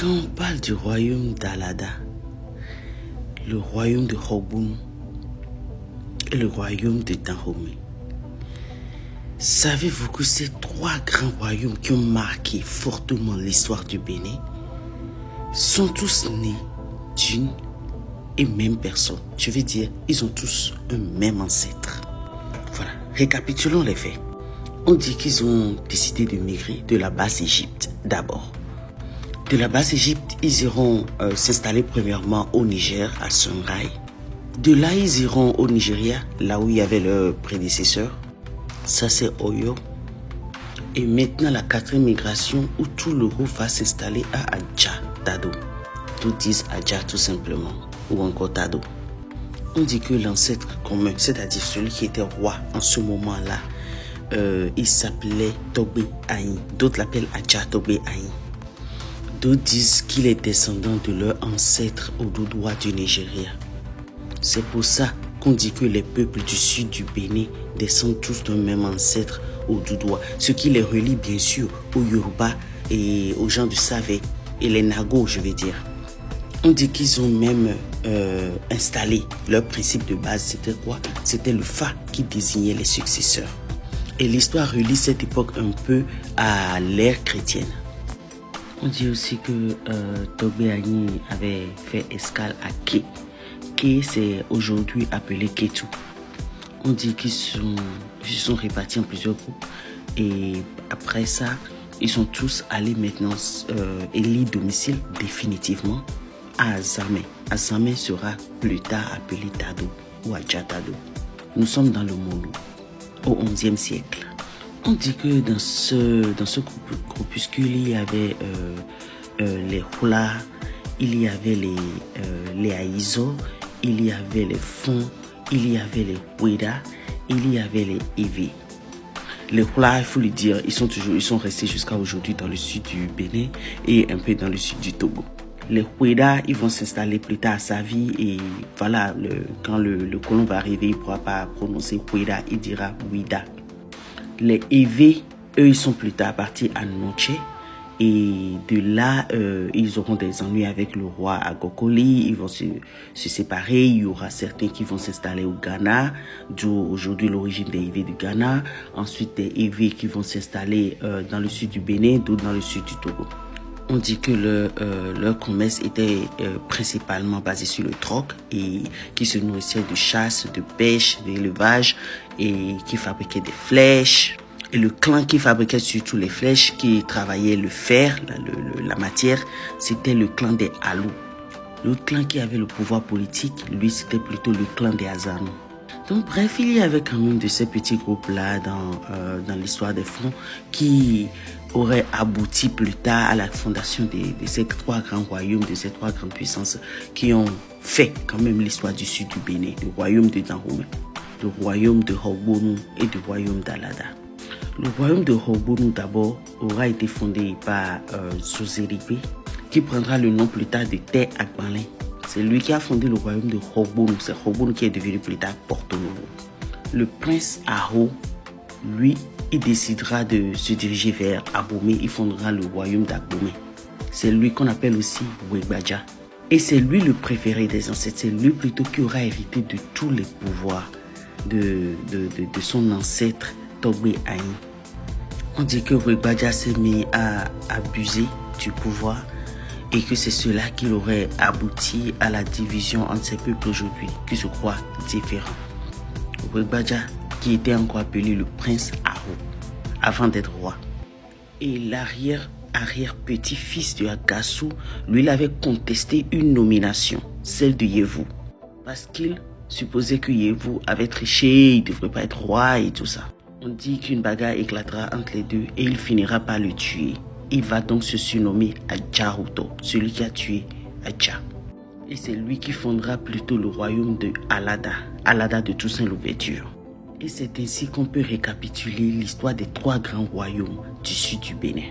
Quand on parle du royaume d'Alada, le royaume de Hogbunu et le royaume de Dahomey, savez-vous que ces trois grands royaumes qui ont marqué fortement l'histoire du Bénin sont tous nés d'une et même personne? Je veux dire, ils ont tous un même ancêtre. Voilà, récapitulons les faits. On dit qu'ils ont décidé de migrer de la Basse-Égypte d'abord. De la Basse-Égypte, ils iront s'installer premièrement au Niger, à Songhai. De là, ils iront au Nigeria, là où il y avait leur prédécesseur. Ça, c'est Oyo. Et maintenant, la quatrième migration, où tout le groupe va s'installer à Adja, Tado. Tous disent Adja tout simplement, ou encore Tado. On dit que l'ancêtre commun, c'est-à-dire celui qui était roi en ce moment-là, il s'appelait Togbe Aïn. D'autres l'appellent Adja Togbe Aïn. D'autres disent qu'il est descendant de leur ancêtre Oduduwa du Nigeria. C'est pour ça qu'on dit que les peuples du sud du Bénin descendent tous d'un même ancêtre Oduduwa. Ce qui les relie bien sûr aux Yoruba et aux gens du Savé et les Nago, je veux dire. On dit qu'ils ont même installé leur principe de base. C'était quoi? C'était le Fa qui désignait les successeurs. Et l'histoire relie cette époque un peu à l'ère chrétienne. On dit aussi que Togbe Aïn avait fait escale à Ké. Ké, c'est aujourd'hui appelé Kétou. On dit qu'ils se sont répartis en plusieurs groupes. Et après ça, ils sont tous allés maintenant élire domicile définitivement à Azamé. Azamé sera plus tard appelé Tado ou Adja Tado. Nous sommes dans le Molu, au XIe siècle. On dit que dans ce groupuscule, il y avait les Hula, il y avait les Aïzo, il y avait les Fon, il y avait les Weda, il y avait les Evé. Les Hula, il faut le dire, ils sont restés jusqu'à aujourd'hui dans le sud du Bénin et un peu dans le sud du Togo. Les Weda, ils vont s'installer plus tard à Savi et voilà, quand le colon va arriver, il ne pourra pas prononcer Weda, il dira Wida. Les Evé, eux, ils sont plus tard partis à Noche. Et de là, ils auront des ennuis avec le roi Agokoli. Ils vont se séparer. Il y aura certains qui vont s'installer au Ghana, d'où aujourd'hui l'origine des Evé du Ghana. Ensuite, des Evé qui vont s'installer dans le sud du Bénin, d'autres dans le sud du Togo. On dit que leur commerce était principalement basé sur le troc et qui se nourrissait de chasse, de pêche, d'élevage et qui fabriquait des flèches. Et le clan qui fabriquait surtout les flèches, qui travaillait le fer, la matière, c'était le clan des Alou. Le clan qui avait le pouvoir politique, lui, c'était plutôt le clan des Azano. Donc bref, il y avait quand même de ces petits groupes-là dans l'histoire des Fonds qui auraient abouti plus tard à la fondation de ces trois grands royaumes, de ces trois grandes puissances qui ont fait quand même l'histoire du sud du Bénin, le royaume de Dahomey, le royaume de Hogbunu et le royaume d'Alada. Le royaume de Hogbunu d'abord aura été fondé par Zozeribe, qui prendra le nom plus tard de Te Agbalin. C'est lui qui a fondé le royaume de Hogbunu. C'est Hogbunu qui est devenu plus tard Porto Novo. Le prince Aho, lui, il décidera de se diriger vers Abomey. Il fondera le royaume d'Abomey. C'est lui qu'on appelle aussi Wegbaja. Et c'est lui le préféré des ancêtres. C'est lui plutôt qui aura hérité de tous les pouvoirs de son ancêtre Togbe Aïn. On dit que Wegbaja s'est mis à abuser du pouvoir et que c'est cela qui aurait abouti à la division entre ces peuples aujourd'hui qui se croient différents. Wegbaja, qui était encore appelé le prince Aho avant d'être roi. Et l'arrière-petit-fils de Agassou, lui, il avait contesté une nomination, celle de Yevou, parce qu'il supposait que Yevou avait triché, il ne devrait pas être roi et tout ça. On dit qu'une bagarre éclatera entre les deux et il finira par le tuer. Il va donc se surnommer Adjahuto, celui qui a tué Adja. Et c'est lui qui fondera plutôt le royaume de Alada de Toussaint Louverture. Et c'est ainsi qu'on peut récapituler l'histoire des trois grands royaumes du sud du Bénin.